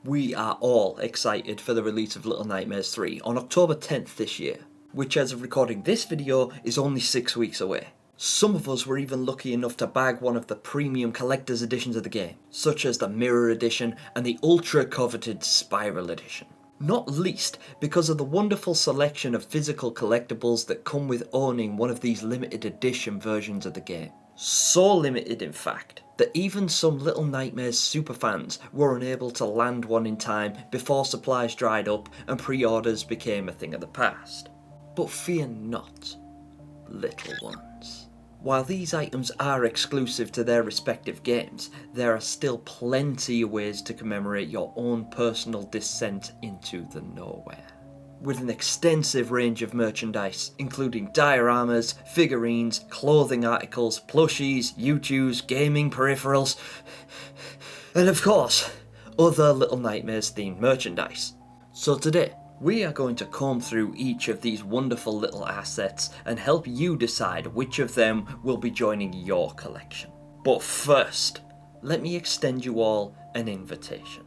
We are all excited for the release of Little Nightmares 3 on October 10th this year, which as of recording this video is only 6 weeks away. Some of us were even lucky enough to bag one of the premium collector's editions of the game, such as the Mirror Edition and the ultra coveted Spiral Edition. Not least because of the wonderful selection of physical collectibles that come with owning one of these limited edition versions of the game. So limited in fact, that even some Little Nightmares superfans were unable to land one in time before supplies dried up and pre-orders became a thing of the past. But fear not, little ones. While these items are exclusive to their respective games, there are still plenty of ways to commemorate your own personal descent into the nowhere. With an extensive range of merchandise, including dioramas, figurines, clothing articles, plushies, YouTubes, gaming peripherals, and of course, other Little Nightmares themed merchandise. So today, we are going to comb through each of these wonderful little assets and help you decide which of them will be joining your collection. But first, let me extend you all an invitation.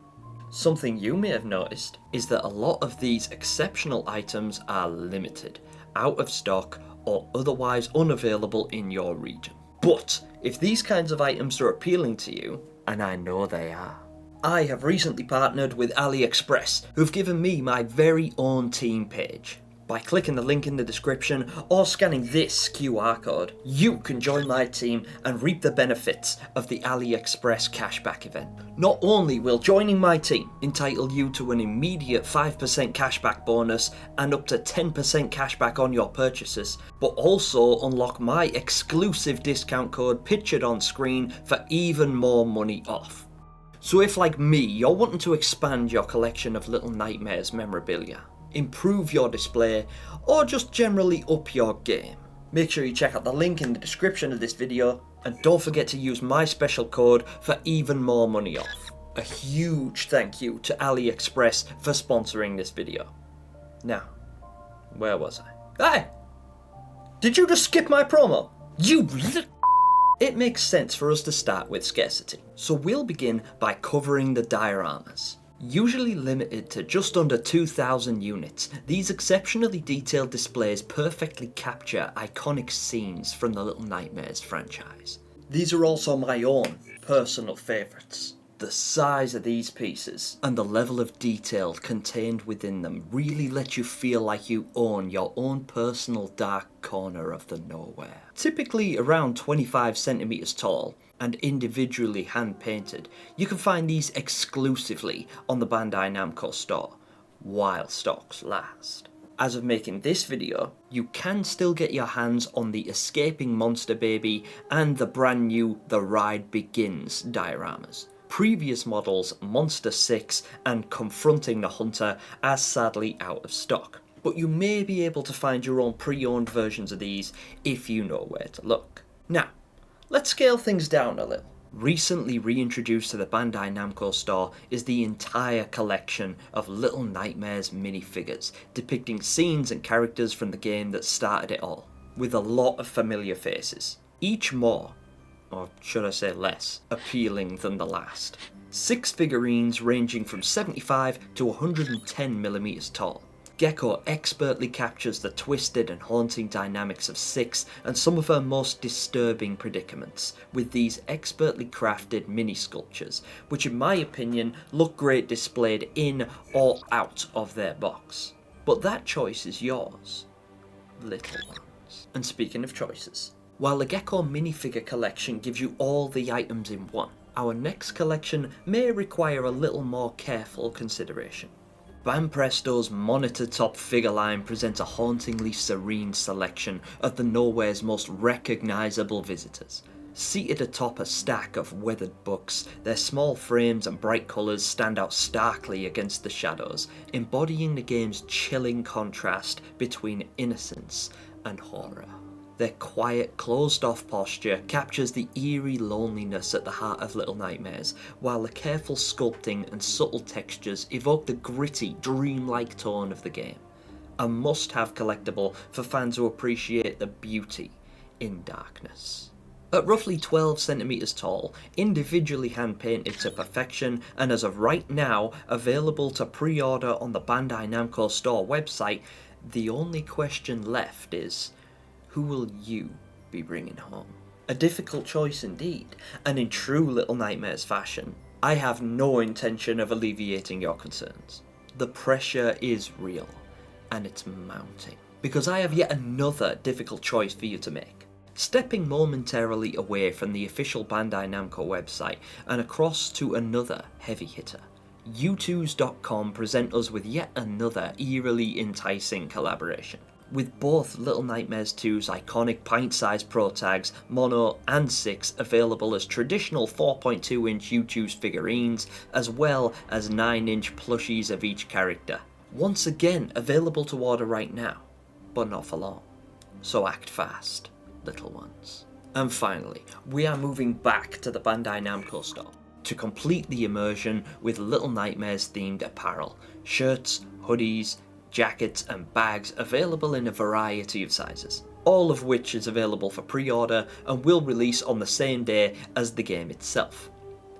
Something you may have noticed is that a lot of these exceptional items are limited, out of stock, or otherwise unavailable in your region. But if these kinds of items are appealing to you, and I know they are, I have recently partnered with AliExpress, who've given me my very own team page. By clicking the link in the description or scanning this QR code, you can join my team and reap the benefits of the AliExpress Cashback event. Not only will joining my team entitle you to an immediate 5% cashback bonus and up to 10% cashback on your purchases, but also unlock my exclusive discount code pictured on screen for even more money off. So if, like me, you're wanting to expand your collection of Little Nightmares memorabilia, improve your display, or just generally up your game, make sure you check out the link in the description of this video, and don't forget to use my special code for even more money off. A huge thank you to AliExpress for sponsoring this video. Now, where was I? Hey! Did you just skip my promo? You It makes sense for us to start with scarcity, so we'll begin by covering the dioramas. Usually limited to just under 2,000 units, these exceptionally detailed displays perfectly capture iconic scenes from the Little Nightmares franchise. These are also my own personal favourites. The size of these pieces and the level of detail contained within them really let you feel like you own your own personal dark corner of the nowhere. Typically around 25 centimeters tall and individually hand painted, you can find these exclusively on the Bandai Namco store, while stocks last. As of making this video, you can still get your hands on the Escaping Monster Baby and the brand new The Ride Begins dioramas. Previous models, Monster 6 and Confronting the Hunter, are sadly out of stock, but you may be able to find your own pre-owned versions of these if you know where to look. Now, let's scale things down a little. Recently reintroduced to the Bandai Namco store is the entire collection of Little Nightmares minifigures, depicting scenes and characters from the game that started it all, with a lot of familiar faces, each more, or should I say less, appealing than the last. 6 figurines ranging from 75 to 110mm tall. Gecko expertly captures the twisted and haunting dynamics of 6 and some of her most disturbing predicaments, with these expertly crafted mini sculptures, which in my opinion look great displayed in or out of their box. But that choice is yours, little ones. And speaking of choices, while the Gecko minifigure collection gives you all the items in one, our next collection may require a little more careful consideration. Banpresto's monitor top figure line presents a hauntingly serene selection of the Nowhere's most recognisable visitors. Seated atop a stack of weathered books, their small frames and bright colours stand out starkly against the shadows, embodying the game's chilling contrast between innocence and horror. Their quiet, closed-off posture captures the eerie loneliness at the heart of Little Nightmares, while the careful sculpting and subtle textures evoke the gritty, dreamlike tone of the game. A must-have collectible for fans who appreciate the beauty in darkness. At roughly 12 centimeters tall, individually hand painted to perfection, and as of right now available to pre-order on the Bandai Namco store website, the only question left is, who will you be bringing home? A difficult choice indeed, and in true Little Nightmares fashion, I have no intention of alleviating your concerns. The pressure is real, and it's mounting, because I have yet another difficult choice for you to make. Stepping momentarily away from the official Bandai Namco website and across to another heavy hitter, U2s.com present us with yet another eerily enticing collaboration. With both Little Nightmares 2's iconic pint-sized Pro tags, Mono and 6 available as traditional 4.2-inch U2's figurines, as well as 9-inch plushies of each character. Once again available to order right now, but not for long. So act fast, little ones. And finally, we are moving back to the Bandai Namco store to complete the immersion with Little Nightmares themed apparel, shirts, hoodies, jackets and bags available in a variety of sizes, all of which is available for pre-order and will release on the same day as the game itself.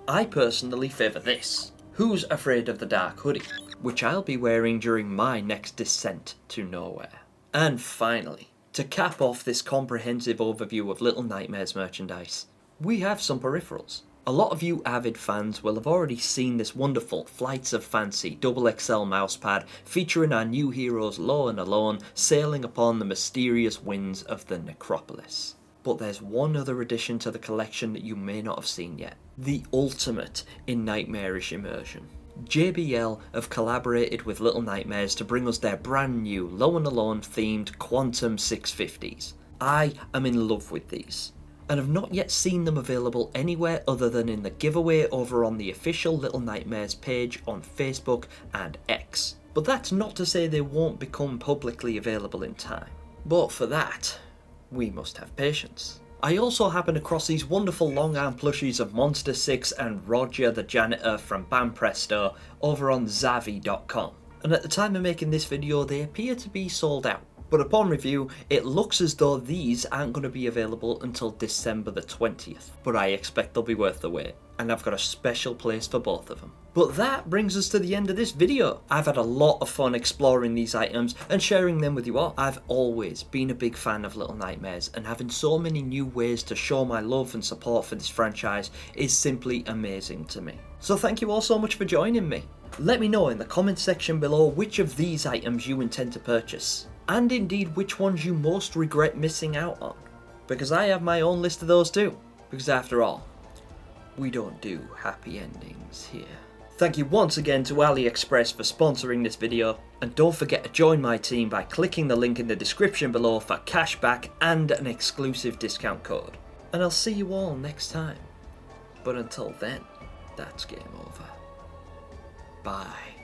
I personally favour this, Who's Afraid of the Dark hoodie, which I'll be wearing during my next descent to nowhere. And finally, to cap off this comprehensive overview of Little Nightmares merchandise, we have some peripherals. A lot of you avid fans will have already seen this wonderful Flights of Fancy XXL mousepad featuring our new heroes Lo and Alone sailing upon the mysterious winds of the Necropolis. But there's one other addition to the collection that you may not have seen yet. The ultimate in nightmarish immersion. JBL have collaborated with Little Nightmares to bring us their brand new Lo and Alone themed Quantum 650s. I am in love with these, and have not yet seen them available anywhere other than in the giveaway over on the official Little Nightmares page on Facebook and X. But that's not to say they won't become publicly available in time. But for that, we must have patience. I also happened across these wonderful long arm plushies of Monster 6 and Roger the Janitor from Banpresto over on Zavi.com. And at the time of making this video, they appear to be sold out. But upon review, it looks as though these aren't going to be available until December the 20th. But I expect they'll be worth the wait, and I've got a special place for both of them. But that brings us to the end of this video. I've had a lot of fun exploring these items and sharing them with you all. I've always been a big fan of Little Nightmares, and having so many new ways to show my love and support for this franchise is simply amazing to me. So thank you all so much for joining me. Let me know in the comments section below which of these items you intend to purchase, and indeed which ones you most regret missing out on, because I have my own list of those too, because after all, we don't do happy endings here. Thank you once again to AliExpress for sponsoring this video, and don't forget to join my team by clicking the link in the description below for cashback and an exclusive discount code. And I'll see you all next time, but until then, that's game over. Bye.